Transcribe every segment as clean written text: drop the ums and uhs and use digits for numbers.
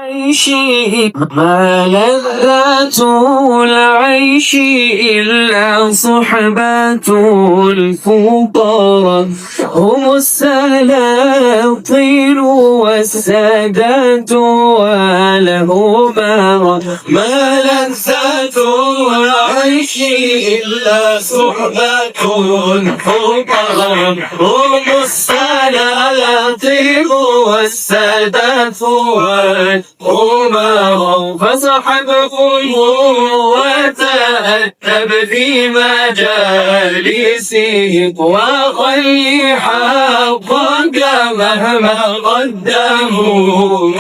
العيش ما لذة العيش إلا صحبة الفقراء هم السلاطين والسادات والأمراء ما لذة العيش إلا صحبة الفقراء هم السلاطين والسادات والأمراء فصحبهم وتأدب في مجالسهم وخلي حقك مهما قدموا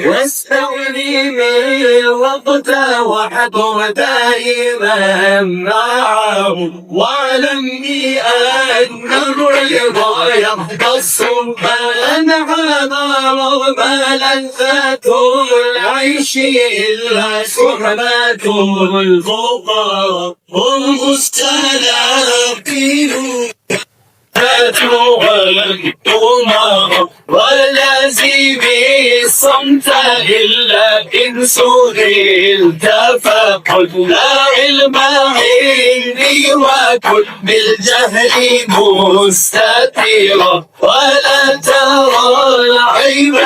واستغني من الوقت واحضر دائما معهم واعلمني أن الرضا يختص من حضر ما لذة العيش إلا صحبة الفقراء هم السلاطين والأمراء والذي بالصمت إلا إن سئلت فقل لا علم عندي وكن بالجهل مستتيرا ولا ترى العيب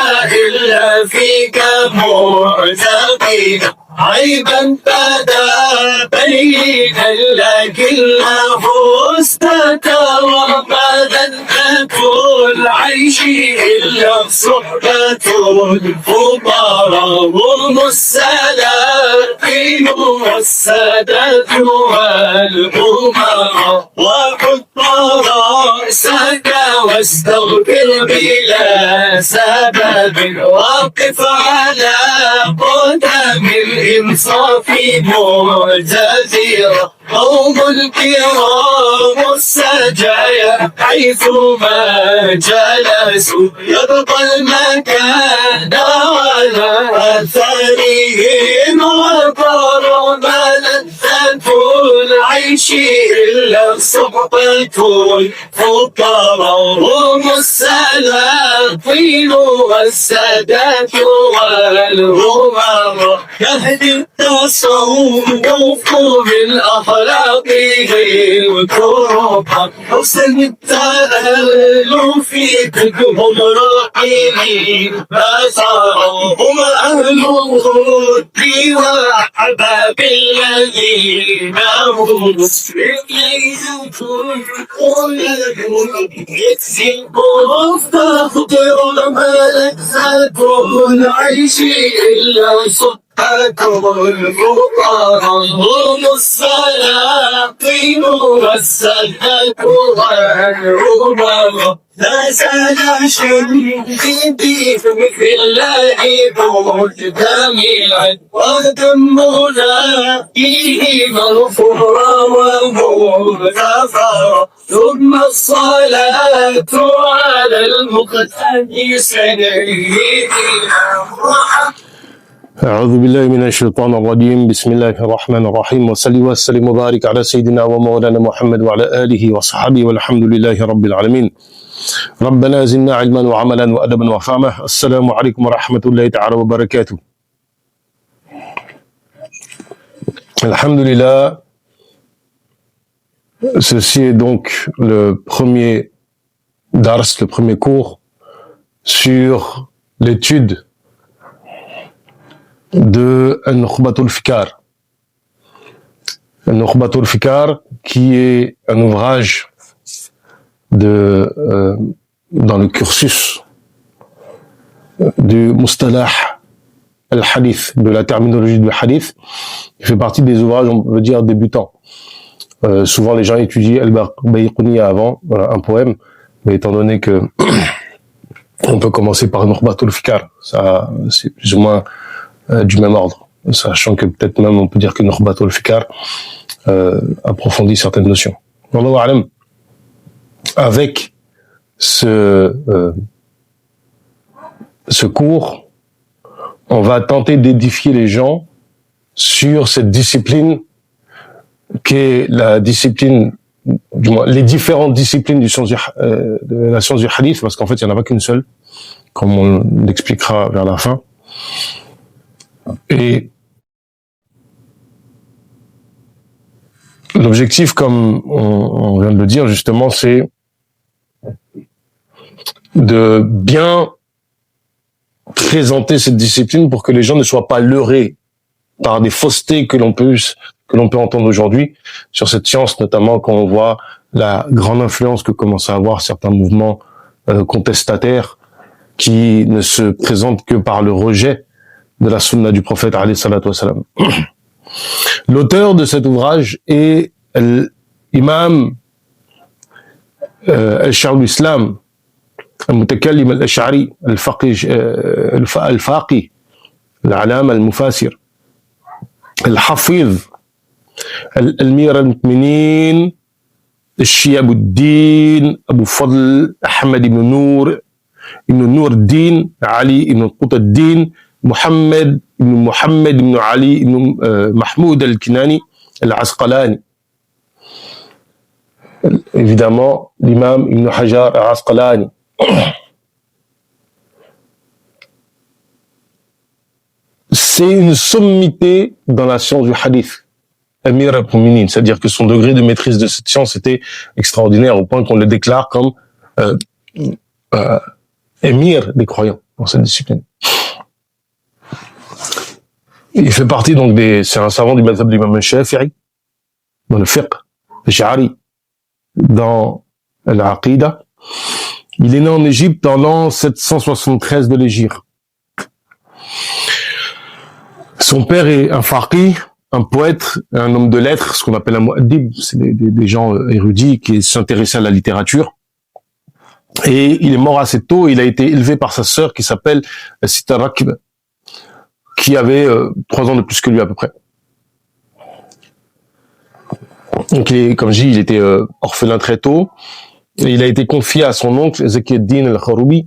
إلا فيك معتقدا عيبا بدا بينا لكنه استتر بدن كل عيش إلا صحبة الفقراء هم السلاطين والسادات والأمراء وحط رأسك واستغفر بلا سبب وقف على قدم الإنصاف معتذرا قوم الكرام السجايا حيثما جلسوا يبقى المكان على أثرهم وقالوا ما لذة العيش إلا صحبة الفقراء هم السلاطين والسادات والأمراء يهدي التصوف بالأخلاق والكرم حسن التألف فيكم راحمين فصارهم أهل الود وأحباب الذين هم إليهم يكسبون فاختر ما لذة العيش إلا صدق الفقراء هم السلاطين والسادات والأمراء لا زال شديدي في الله مجتمعا ودمنا فيه مغفورا ومغتفرا ثم الصلاة على المقتدي سيدنا محمد. أعوذ بالله من الشيطان الرجيم بسم الله الرحمن الرحيم وصلي وسلم وبارك على سيدنا ومولانا محمد وعلى آله وصحبه والحمد لله رب العالمين. ربنا زدنا علما وعملا وأدبا وفهما. السلام عليكم ورحمة الله تعالى وبركاته. Alhamdulillah, ceci est donc le premier dars, le premier cours sur l'étude de Nukhbatul Fikar. Nukhbatul Fikar, qui est un ouvrage dans le cursus du Mustalah al-Hadith, de la terminologie du Hadith. Il fait partie des ouvrages, on peut dire, débutants. Souvent, les gens étudient Al-Bayquniya avant, un poème, mais étant donné que on peut commencer par Nukhbatul Fikar, ça, c'est plus ou moins du même ordre, sachant que peut-être même on peut dire que Nukhbatul Fikar approfondit certaines notions. Wallahu a'lam. Avec ce cours, on va tenter d'édifier les gens sur cette discipline qui est la discipline, du moins les différentes disciplines de la science du hadith, parce qu'en fait il n'y en a pas qu'une seule, comme on l'expliquera vers la fin. Et l'objectif, comme on vient de le dire justement, c'est de bien présenter cette discipline pour que les gens ne soient pas leurrés par des faussetés que l'on peut entendre aujourd'hui sur cette science, notamment quand on voit la grande influence que commencent à avoir certains mouvements contestataires qui ne se présentent que par le rejet de la sunna du prophète alayhi salatu wassalam. L'auteur de cet ouvrage est l'imam al-Shaykh al-Islam المتكلم الأشعري الفقيه العلامة المفسر الحفيظ الأمير المؤمنين الشياب الدين أبو فضل أحمد بن نور الدين علي بن قطب الدين محمد بن علي بن محمود الكناني العسقلاني. Évidemment, l'imam Ibn Hajar al-Asqalani. C'est une sommité dans la science du hadith, Amir al-Muminin, c'est-à-dire que son degré de maîtrise de cette science était extraordinaire au point qu'on le déclare comme émir des croyants dans cette discipline. Il fait partie donc c'est un savant du mazhab de l'imam al-Shafi'i, dans le fiqh, le sha'ari, dans l'aqida. Il est né en Égypte en l'an 773 de l'Hégire. Son père est un faqih, un poète, un homme de lettres, ce qu'on appelle un mu'addib, c'est des gens érudits qui s'intéressaient à la littérature. Et il est mort assez tôt, il a été élevé par sa sœur qui s'appelle Sita Rakib, qui avait 3 ans de plus que lui à peu près. Donc, comme je dis, il était orphelin très tôt. Et il a été confié à son oncle Zaki ad-Din al-Kharoubi,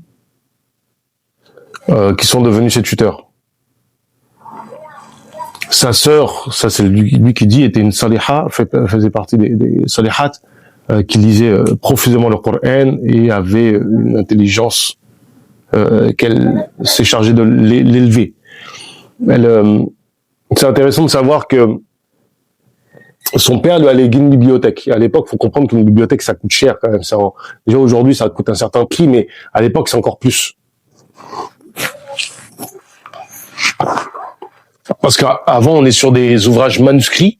qui sont devenus ses tuteurs. Sa sœur, ça c'est lui qui dit, était une saliha, faisait partie des salihats, qui lisait profusément le Coran et avait une intelligence qu'elle s'est chargée de l'élever. C'est intéressant de savoir que son père lui a légué une bibliothèque. Et à l'époque, il faut comprendre qu'une bibliothèque, ça coûte cher quand même. Déjà aujourd'hui, ça coûte un certain prix, mais à l'époque, c'est encore plus. Parce qu'avant, on est sur des ouvrages manuscrits.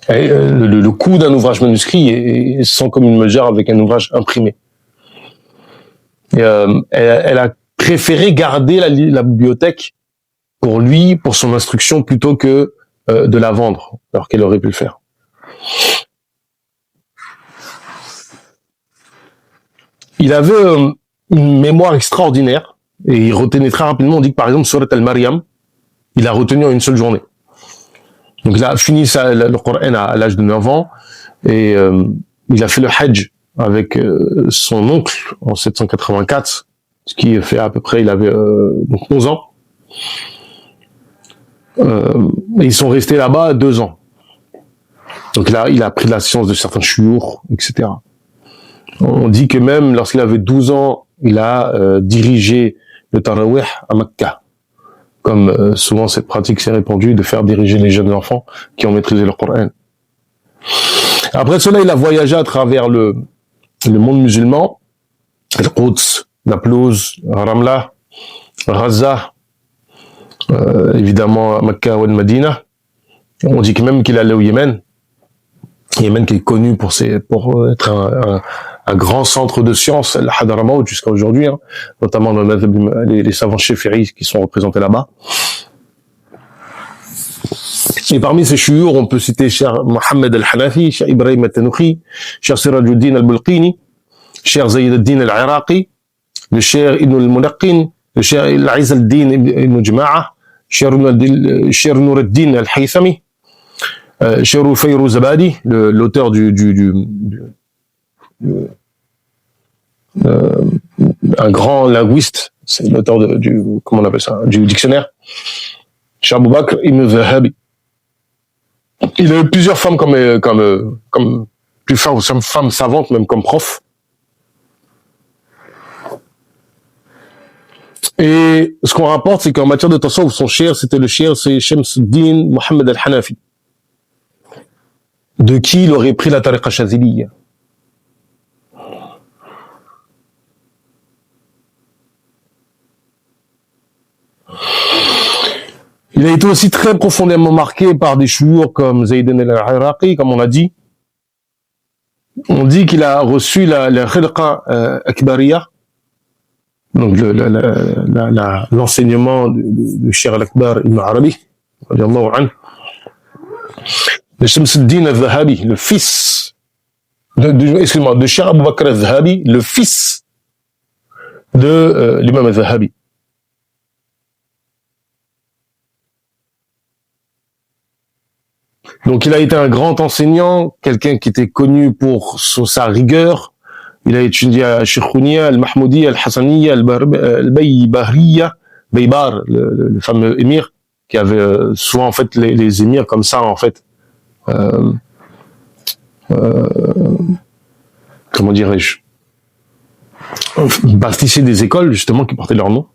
Et le coût d'un ouvrage manuscrit est sans commune mesure avec un ouvrage imprimé. Et, elle a préféré garder la bibliothèque pour lui, pour son instruction, plutôt que de la vendre, alors qu'elle aurait pu le faire. Il avait une mémoire extraordinaire et il retenait très rapidement. On dit que par exemple, Surat al-Maryam, il a retenu en une seule journée. Donc il a fini le Coran à l'âge de 9 ans et il a fait le Hajj avec son oncle en 784, ce qui fait à peu près, il avait donc 11 ans. Et ils sont restés là-bas 2 ans. Donc là, il a pris la science de certains chouyours, etc. On dit que même lorsqu'il avait 12 ans, il a dirigé le Tarawih à Mecca. Comme souvent cette pratique s'est répandue de faire diriger les jeunes enfants qui ont maîtrisé le Coran. Après cela, il a voyagé à travers le monde musulman, Al-Quds, Naplouse, Ramla, Gaza, évidemment Mecca ou Medina. On dit que même qu'il allait au Yémen. Yémen qui est connu pour être un grand centre de science, le Hadramaut jusqu'à aujourd'hui, hein, notamment dans les savants chéféris qui sont représentés là-bas. Et parmi ces chouyours, on peut citer Cheikh Mohammed al-Hanafi, Cheikh Ibrahim al-Tanouchi, Cheikh Sirajuddin al-Bulqini, Cheikh Zayd al-Din al-Iraqi, le Cheikh Ibn al-Munaqqin, le Cheikh al-Aiz al-Din Ibn Jama'a, Cheikh Nur al-Din al-Haythami, Cheikh Fayrouz Abadi, l'auteur un grand linguiste, c'est l'auteur comment on appelle ça, du dictionnaire, Cheikh Abou Bakr Ibn Zahabi. Il a eu plusieurs femmes plusieurs femmes savantes, même comme prof. Et ce qu'on rapporte, c'est qu'en matière de tasawwuf, son cheikh, c'était le cheikh, c'est Shamsuddin Mohammed al-Hanafi, de qui il aurait pris la tariqa Chaziliya. Il a été aussi très profondément marqué par des chouyours comme Zaydin al-Iraqi, comme on a dit. On dit qu'il a reçu la khilqa akbariya, donc l'enseignement du Cheikh al-Akbar Ibn Arabi, radiallahu anhu, de Shamsuddin al-Zahabi, le fils, excuse-moi, de Cheikh Abu Bakr al-Zahabi, le fils de l'imam al-Zahabi. Donc il a été un grand enseignant, quelqu'un qui était connu pour sa rigueur. Il a étudié à Shirkounia, al-Mahmoudi, al-Hassaniya, al-Baybahriya, Baybar, le fameux émir, qui avait souvent en fait les émirs comme ça en fait. Comment dirais-je, bâtissaient des écoles justement qui portaient leur nom.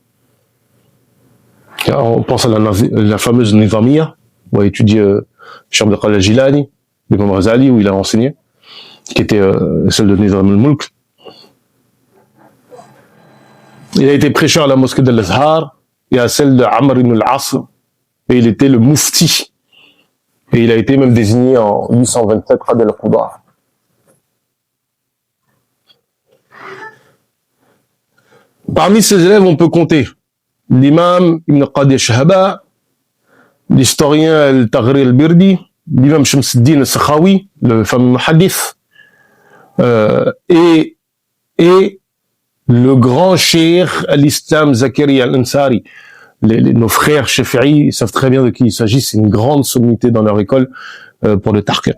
On pense à la fameuse Nizamiya, où a étudié Cheikh Abdul Qadir Jilani, l'imam Ghazali, où il a enseigné, qui était celle de Nizam al-Mulk. Il a été prêcheur à la mosquée de l'Azhar et à celle de Amr ibn al-As, et il était le mufti. Et il a été même désigné en 827 Qadi al-Qudaa. Parmi ses élèves, on peut compter l'imam Ibn Qadi Shahaba, l'historien Al-Taghri al-Birdi, l'imam Shamsuddin al-Sakhawi, le fameux hadith, et le grand cheikh al-Islam Zakaria al-Ansari. Nos frères Shafi'i savent très bien de qui il s'agit, c'est une grande sommité dans leur école pour le tahqiq.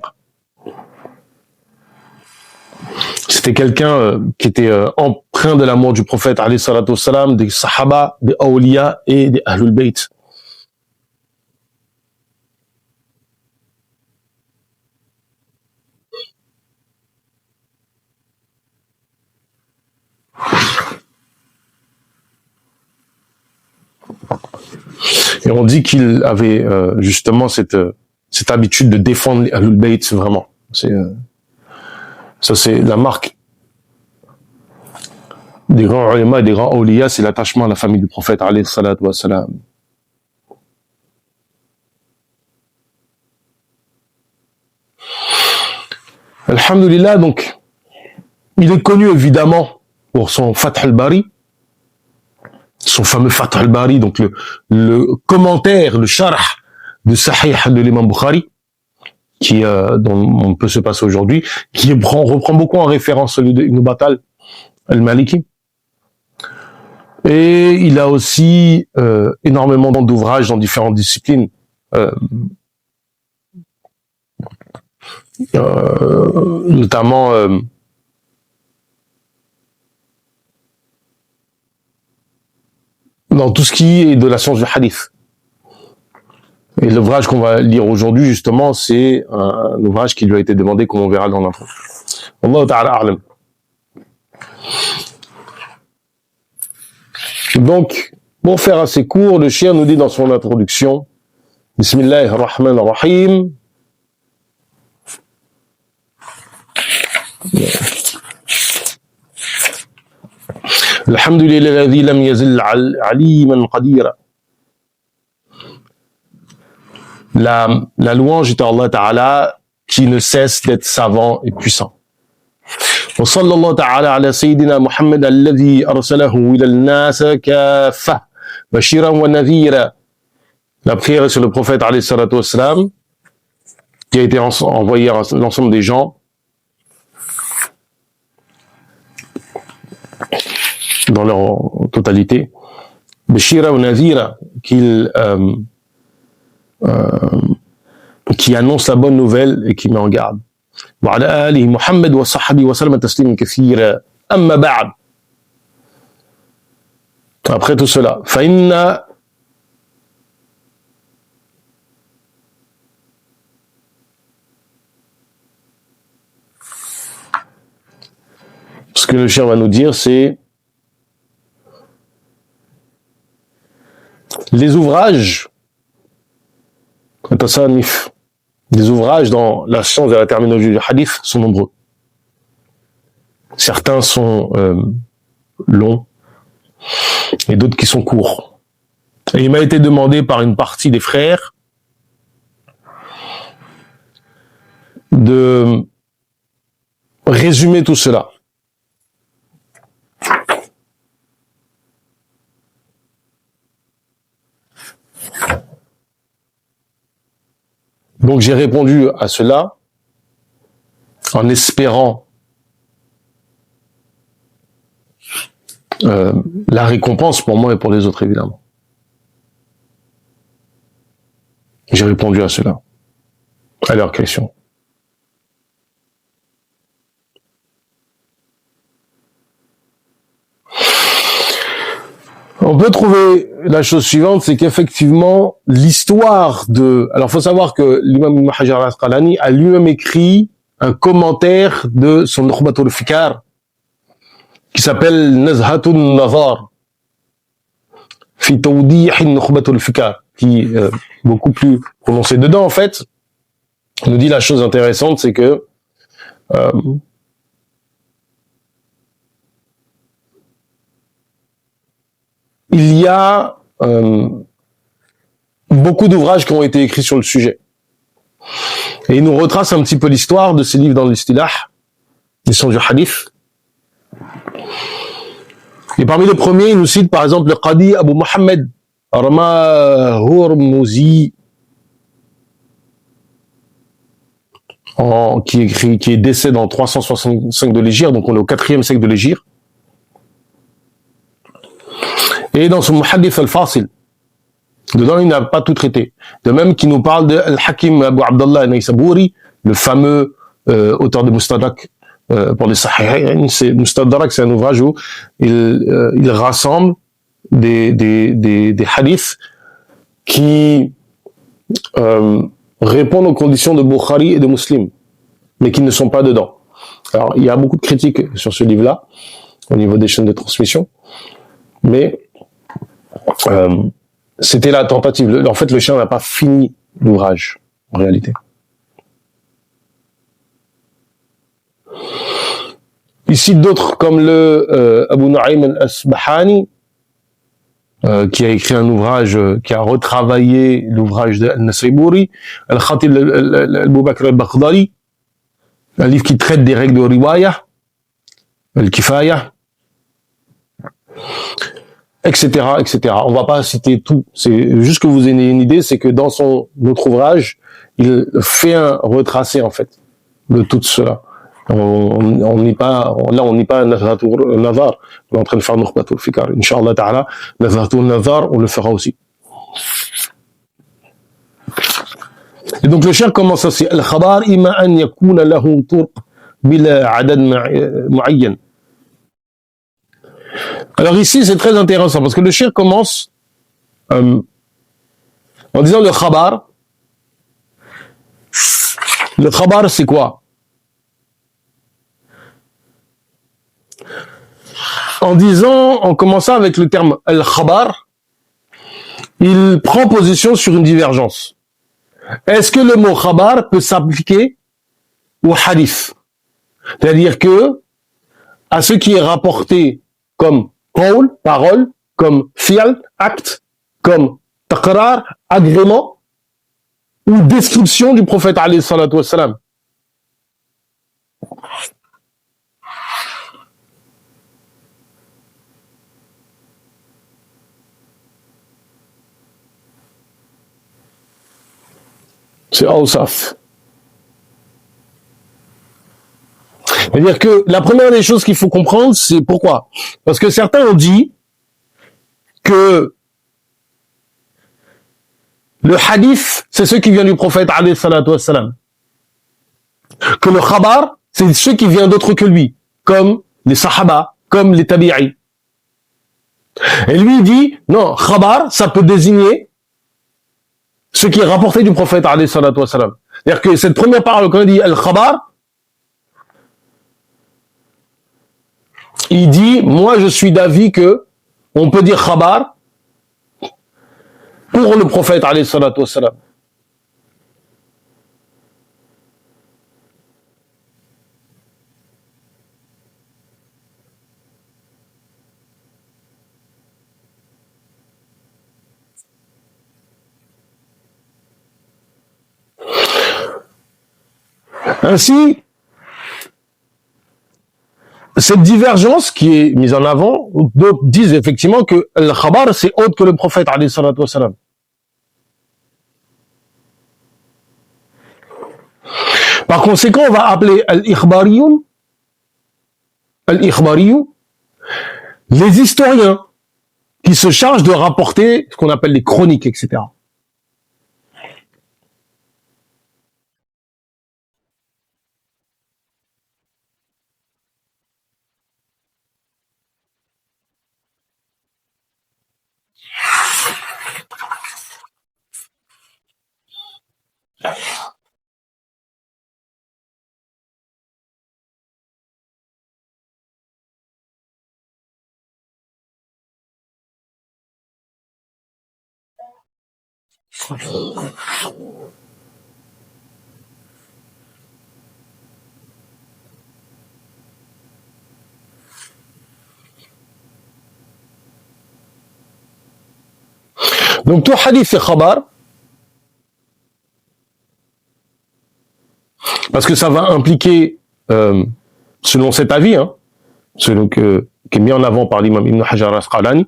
C'était quelqu'un qui était empreint de l'amour du prophète alayhi salatu wassalam, des sahaba, des awliya et des ahlul bayt. Et on dit qu'il avait justement cette habitude de défendre les ahlul bayt, vraiment. Ça c'est la marque des grands ulama et des grands awliya, c'est l'attachement à la famille du prophète alayhi salatu wassalam. Alhamdulillah, donc il est connu évidemment pour son Fath al-Bari, son fameux Fath al-Bari, donc le commentaire, le sharh de Sahih de l'imam Bukhari, dont on peut se passer aujourd'hui, qui reprend beaucoup en référence celui de Ibn Battal al-Maliki. Et il a aussi énormément d'ouvrages dans différentes disciplines, notamment dans tout ce qui est de la science du hadith. Et l'ouvrage qu'on va lire aujourd'hui, justement, c'est un ouvrage qui lui a été demandé, comme on verra dans l'intro. Wallahu ta'ala a'lam. Donc, pour faire assez court, le cheikh nous dit dans son introduction, Bismillahir Rahmanir Rahim, Alhamdulillah alladhi lam yazil aliman qadira. La louange est à Allah Ta'ala qui ne cesse d'être savant et puissant. وصلى الله تعالى على سيدنا محمد الذي أرسله إلى الناس كافة بشيرا ونذيرا. La prière est sur le prophète alayhi salatu wassalam, qui a été envoyé à l'ensemble des gens dans leur totalité. Bashira ou Nazira, qui annonce la bonne nouvelle et qui met en garde. وعلى آله محمد وصحبه وسلم تسليما كثيرا أما بعد. Après tout cela, فإن ce que le cheikh va nous dire, c'est Les ouvrages, des ouvrages dans la science de la terminologie du hadith sont nombreux. Certains sont longs et d'autres qui sont courts. Et il m'a été demandé par une partie des frères de résumer tout cela. Donc j'ai répondu à cela en espérant la récompense pour moi et pour les autres, évidemment. J'ai répondu à cela, à leurs questions. On peut trouver la chose suivante, c'est qu'effectivement, l'histoire de... Alors, faut savoir que l'imam Ibn Hajar al-Asqalani a lui-même écrit un commentaire de son Nukhbatul Fikar qui s'appelle Nazhatun Nazar fi Tawdih Nukhbatul Fikar, qui est beaucoup plus prononcé. Dedans, en fait, on nous dit la chose intéressante, c'est que il y a beaucoup d'ouvrages qui ont été écrits sur le sujet. Et il nous retrace un petit peu l'histoire de ces livres dans l'istilah, l'histoire du hadith. Et parmi les premiers, il nous cite par exemple le Qadi Abu Muhammad Rama Hurmuzi, qui est décédé en 365 de l'Hégire, donc on est au 4e siècle de l'Hégire. Et dans son Muhaddith al-Fasil, dedans il n'a pas tout traité. De même qu'il nous parle de Al-Hakim Abu Abdallah al-Naysaburi, le fameux auteur de Mustadrak pour les Sahihayn. Mustadrak, c'est un ouvrage où il rassemble des hadiths qui répondent aux conditions de Bukhari et de Muslim, mais qui ne sont pas dedans. Alors, il y a beaucoup de critiques sur ce livre-là, au niveau des chaînes de transmission, mais c'était la tentative. En fait, le chien n'a pas fini l'ouvrage, en réalité. Il cite d'autres comme le Abu Nu'aym al-Asbahani, qui a écrit un ouvrage, qui a retravaillé l'ouvrage de Al-Nasayburi, Al-Khatib Abu Bakr al-Baghdadi, un livre qui traite des règles de riwaya, Al-Kifaya, etc., etc. On va pas citer tout. C'est juste que vous ayez une idée, c'est que dans notre ouvrage, il fait un retracé, en fait, de tout cela. On n'est pas, là, on n'est pas un Nazar. On est en train de faire Nukhbatul Fikar. Inch'Allah ta'ala, Nazar, on le fera aussi. Et donc, le cheikh commence aussi. Al-Khabar ima an yakuna lahu turq bila adad mu'ayyan. Alors ici, c'est très intéressant parce que le cheikh commence en disant le khabar. Le khabar, c'est quoi? En commençant avec le terme al-khabar, il prend position sur une divergence. Est-ce que le mot khabar peut s'appliquer au hadith? C'est-à-dire que, à ce qui est rapporté comme qawl, parole, comme fi'l, acte, comme taqrar, agrément, ou description du prophète alayhi salatu wassalam. C'est awsaf. C'est-à-dire que la première des choses qu'il faut comprendre, c'est pourquoi. Parce que certains ont dit que le hadith, c'est ce qui vient du prophète alayhi salatu wassalam. Que le khabar, c'est ce qui vient d'autre que lui, comme les sahaba, comme les tabi'i. Et lui, il dit, non, khabar, ça peut désigner ce qui est rapporté du prophète alayhi salatu wassalam. C'est-à-dire que cette première parole, quand il dit al-khabar, il dit, moi je suis d'avis que on peut dire khabar pour le prophète alayhi salatu wassalam. Ainsi, cette divergence qui est mise en avant, d'autres disent effectivement que le khabar c'est autre que le prophète alayhi salatu wassalam. Par conséquent, on va appeler al-ikhbariyun, les historiens qui se chargent de rapporter ce qu'on appelle les chroniques, etc. Donc tout hadith c'est khabar, parce que ça va impliquer, selon cet avis, selon qui est mis en avant par l'imam Ibn Hajar al-Asqalani,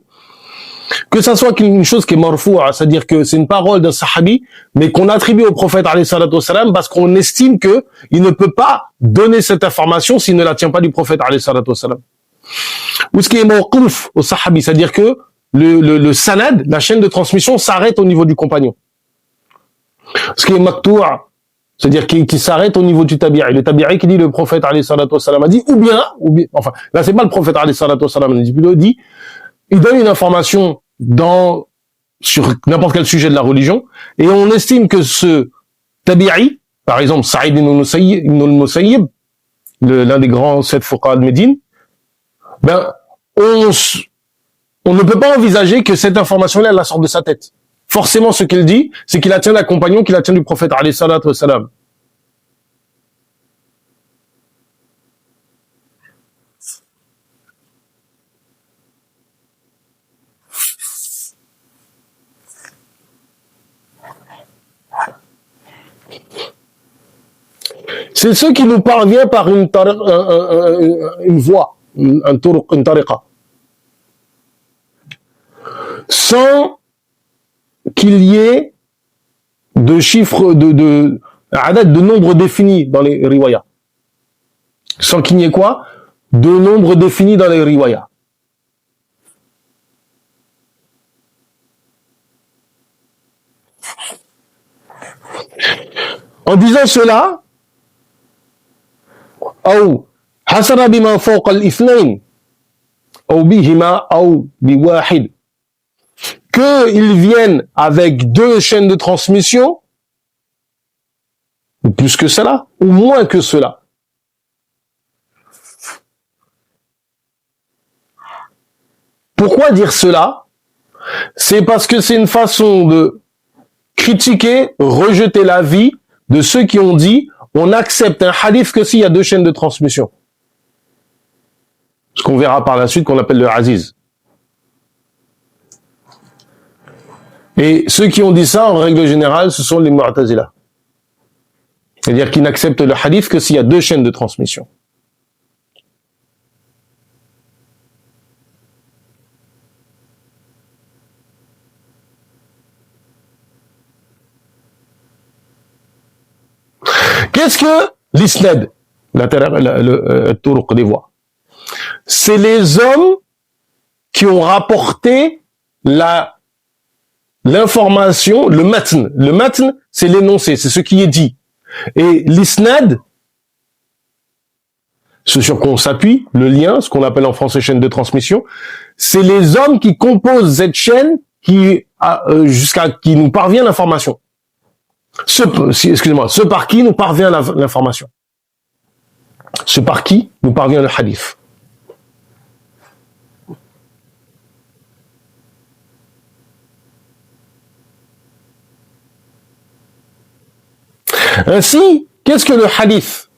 que ça soit une chose qui est marfou'a, c'est-à-dire que c'est une parole d'un sahabi, mais qu'on attribue au prophète alayhi salatu wassalam parce qu'on estime que il ne peut pas donner cette information s'il ne la tient pas du prophète alayhi salatu wassalam. Ou ce qui est mawquf au sahabi, c'est-à-dire que le sanad, la chaîne de transmission, s'arrête au niveau du compagnon. Ce qui est maktu'a, c'est-à-dire qui s'arrête au niveau du tabi'i. Le tabi'i qui dit le prophète alayhi salatu wassalam a dit, ou bien, enfin, là c'est pas le prophète alayhi salatu wassalam, il donne une information sur n'importe quel sujet de la religion, et on estime que ce tabi'i, par exemple Saïd ibn al-Musayyib, l'un des grands 7 fuqaha de Médine, ben, on ne peut pas envisager que cette information-là, elle la sorte de sa tête. Forcément, ce qu'il dit, c'est qu'il la tient d'un compagnon, qu'il la tient du prophète, alayhi salatu wassalam. C'est ce qui nous parvient par une voie, une tariqa. Sans qu'il y ait de chiffres, de nombre défini dans les riwayas. Sans qu'il n'y ait quoi? De nombre défini dans les riwayas. En disant cela, أو حسب بما فوق الاثنين أو بهما أو بواحد, qu'ils viennent avec 2 chaînes de transmission, ou plus que cela, ou moins que cela. Pourquoi dire cela? C'est parce que c'est une façon de critiquer, rejeter l'avis de ceux qui ont dit on accepte un hadith que s'il y a 2 chaînes de transmission. Ce qu'on verra par la suite qu'on appelle le aziz. Et ceux qui ont dit ça, en règle générale, ce sont les mu'tazila. C'est-à-dire qu'ils n'acceptent le hadith que s'il y a 2 chaînes de transmission. Qu'est-ce que l'isnad, le turuq des voies? C'est les hommes qui ont rapporté l'information, le matn. Le matn, c'est l'énoncé, c'est ce qui est dit. Et l'isnad, ce sur quoi on s'appuie, le lien, ce qu'on appelle en français chaîne de transmission, c'est les hommes qui composent cette chaîne jusqu'à qui nous parvient l'information. Excusez-moi, ce par qui nous parvient l'information. Ce par qui nous parvient le hadith. Ainsi, qu'est-ce que le hadith?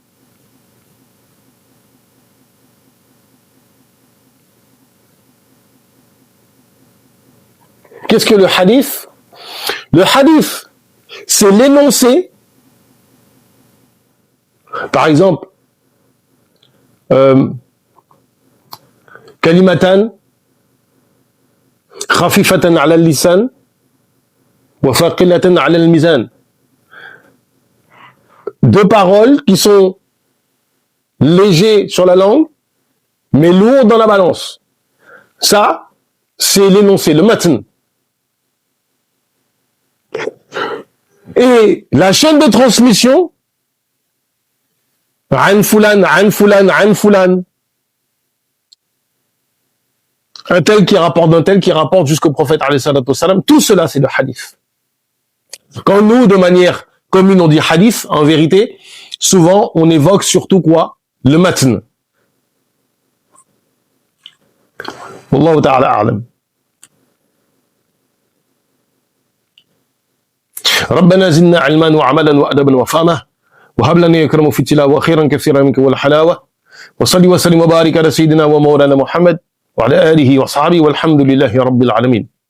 Qu'est-ce que le hadith? Le hadith, c'est l'énoncé. Par exemple, kalimatan khafifatan ala al-lisan wa thaqilatan ala al-mizan. Deux paroles qui sont légers sur la langue, mais lourdes dans la balance. Ça, c'est l'énoncé, le matn. Et la chaîne de transmission, an fulan, an fulan, an fulan. Un tel qui rapporte d'un tel qui rapporte jusqu'au prophète alayhi salatu wassalam, tout cela c'est le hadith. Quand nous, de manière commune, on dit hadith, en vérité, souvent on évoque surtout quoi? Le matn. Wallahu ta'ala a'lam. ربنا زدنا علما وعملا وادبا وفهما وهب لنا يكرم في التلاوه خيرا كثيرا منك والحلاوه وصلي وسلم وبارك على سيدنا ومولانا محمد وعلى اله وصحبه والحمد لله رب العالمين.